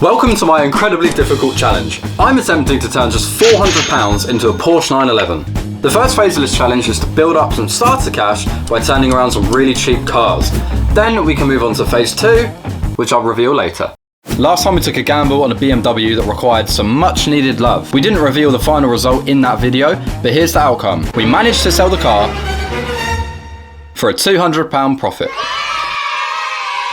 Welcome to my incredibly difficult challenge. I'm attempting to turn just £400 into a Porsche 911. The first phase of this challenge is to build up some starter cash by turning around some really cheap cars. Then we can move on to phase 2, which I'll reveal later. Last time we took a gamble on a BMW that required some much needed love. We didn't reveal the final result in that video, but here's the outcome. We managed to sell the car for a £200 profit.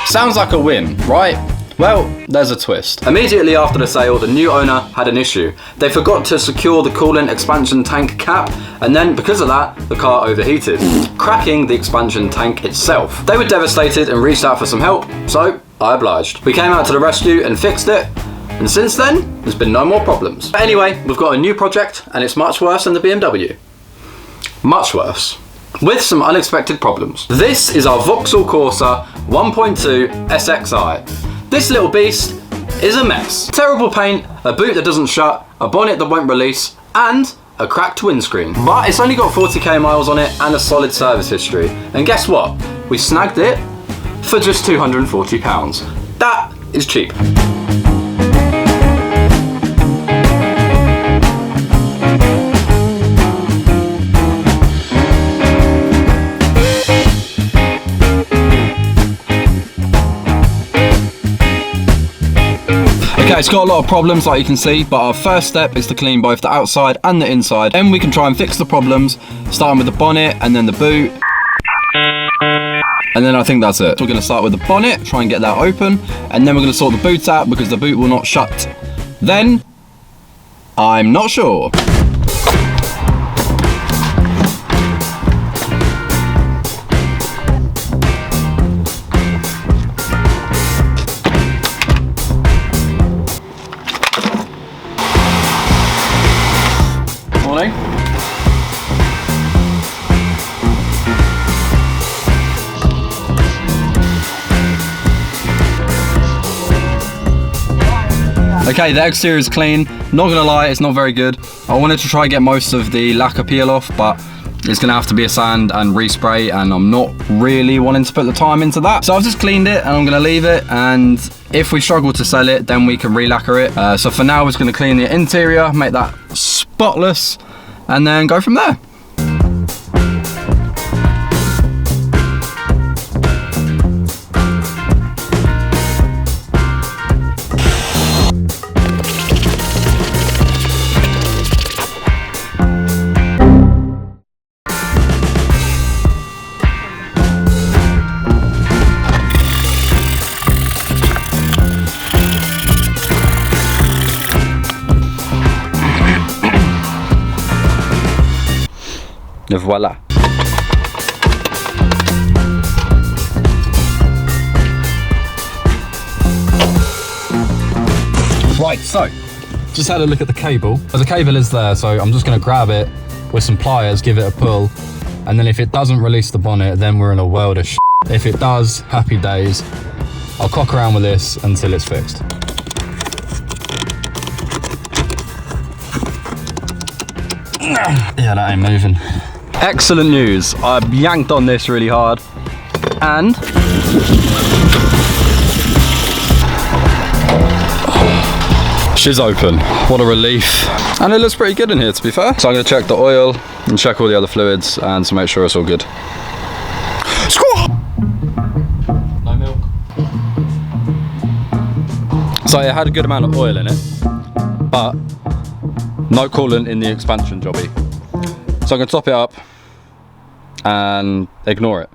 Sounds like a win, right? Well, there's a twist. Immediately after the sale, the new owner had an issue. They forgot to secure the coolant expansion tank cap, and then because of that, the car overheated, cracking the expansion tank itself. They were devastated and reached out for some help, so I obliged. We came out to the rescue and fixed it, and since then, there's been no more problems. But anyway, we've got a new project, and it's much worse than the BMW. Much worse. With some unexpected problems. This is our Vauxhall Corsa 1.2 SXI. This little beast is a mess. Terrible paint, a boot that doesn't shut, a bonnet that won't release, and a cracked windscreen. But it's only got 40k miles on it and a solid service history. And guess what? We snagged it for just £240. That is cheap. Okay, it's got a lot of problems like you can see, but our first step is to clean both the outside and the inside. Then we can try and fix the problems, starting with the bonnet and then the boot. And then I think that's it. So we're going to start with the bonnet, try and get that open, and then we're going to sort the boot out because the boot will not shut. Then, I'm not sure. Okay, the exterior is clean. Not gonna lie, it's not very good. I wanted to try and get most of the lacquer peel off, but it's gonna have to be a sand and respray, and I'm not really wanting to put the time into that. So I've just cleaned it and I'm gonna leave it, and if we struggle to sell it, then we can re-lacquer it. So for now, we're just gonna clean the interior, make that spotless, and then go from there. Voila. Right, so just had a look at the cable. The cable is there, so I'm just going to grab it with some pliers, give it a pull, and then if it doesn't release the bonnet, then we're in a world of shit. If it does, happy days. I'll cock around with this until it's fixed. Yeah, that ain't moving. Excellent news. I've yanked on this really hard, and she's open. What a relief. And it looks pretty good in here, to be fair. So I'm gonna check the oil and check all the other fluids and to make sure it's all good. No milk. So it had a good amount of oil in it, but no coolant in the expansion jobby. So I'm gonna top it up and ignore it.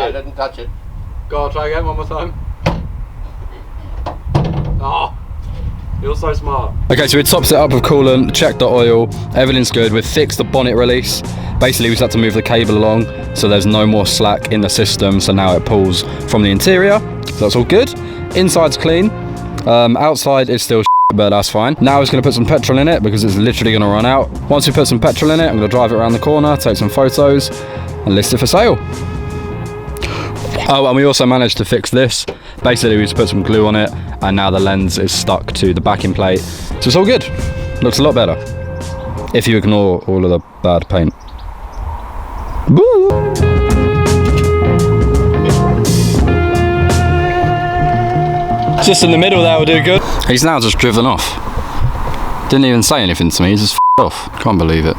I didn't touch it. Go on, try again one more time. Oh, you're so smart. Okay, so we topped it up with coolant, checked the oil, everything's good. We've fixed the bonnet release, Basically, we just had to move the cable along so there's no more slack in the system, so now it pulls from the interior, so that's all good. Inside's clean, outside is still but that's fine. Now it's going to put some petrol in it because it's literally going to run out. Once we put some petrol in it, I'm going to drive it around the corner, take some photos and list it for sale. Oh, and we also managed to fix this. Basically, we just put some glue on it and now the lens is stuck to the backing plate, so it's all good. Looks a lot better if you ignore all of the bad paint. Woo! Just in the middle there will do good. He's now just driven off. Didn't even say anything to me, he's just f***ed off. Can't believe it.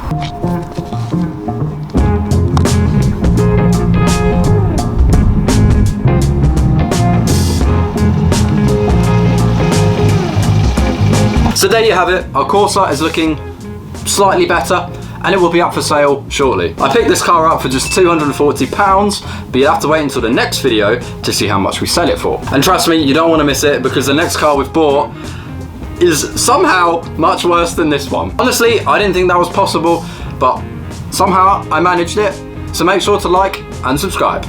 So there you have it, our Corsa is looking slightly better and it will be up for sale shortly. I picked this car up for just £240, but you'll have to wait until the next video to see how much we sell it for. And trust me, you don't want to miss it because the next car we've bought is somehow much worse than this one. Honestly, I didn't think that was possible, but somehow I managed it. So make sure to like and subscribe.